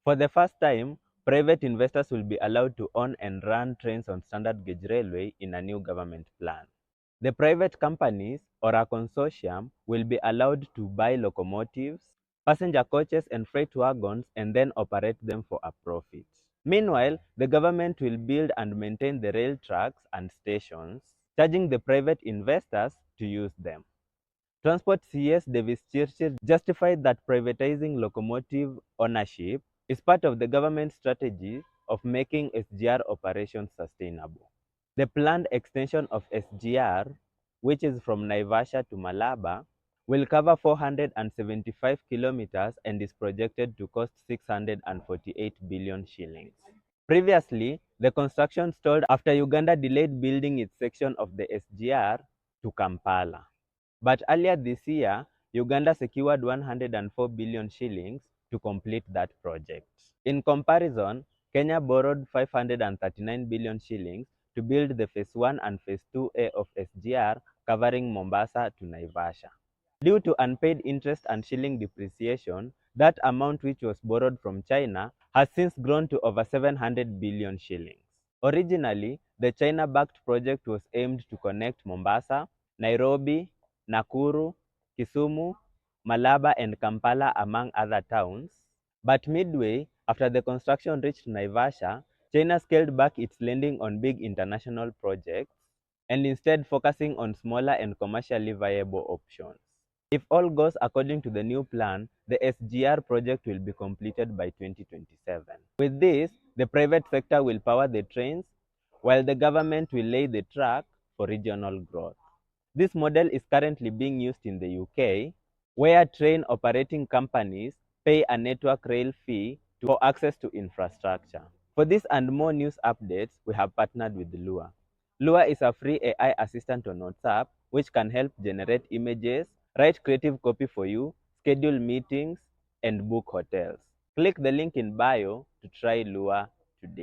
For the first time, private investors will be allowed to own and run trains on standard gauge railway in a new government plan. The private companies or a consortium will be allowed to buy locomotives, passenger coaches and freight wagons and then operate them for a profit. Meanwhile, the government will build and maintain the rail tracks and stations, charging the private investors to use them. Transport CS 𝐏𝐵𝐸𝐯𝐶 justified that privatizing locomotive ownership is part of the government's strategy of making SGR operations sustainable. The planned extension of SGR, which is from Naivasha to Malaba, will cover 475 kilometers and is projected to cost 648 billion shillings. Previously, the construction stalled after Uganda delayed building its section of the SGR to Kampala. But earlier this year, Uganda secured 104 billion shillings to complete that project. In comparison, Kenya borrowed 539 billion shillings to build the Phase 1 and Phase 2A of SGR covering Mombasa to Naivasha. Due to unpaid interest and shilling depreciation, that amount which was borrowed from China has since grown to over 700 billion shillings. Originally, the China-backed project was aimed to connect Mombasa, Nairobi, Nakuru, Kisumu, Malaba and Kampala among other towns. But midway, after the construction reached Naivasha, China scaled back its lending on big international projects and instead focusing on smaller and commercially viable options. If all goes according to the new plan, the SGR project will be completed by 2027. With this, the private sector will power the trains, while the government will lay the track for regional growth. This model is currently being used in the UK, where train operating companies pay a network rail fee for access to infrastructure. For this and more news updates, we have partnered with Lua. Lua is a free AI assistant on WhatsApp which can help generate images, write creative copy for you, schedule meetings, and book hotels. Click the link in bio to try Lua today.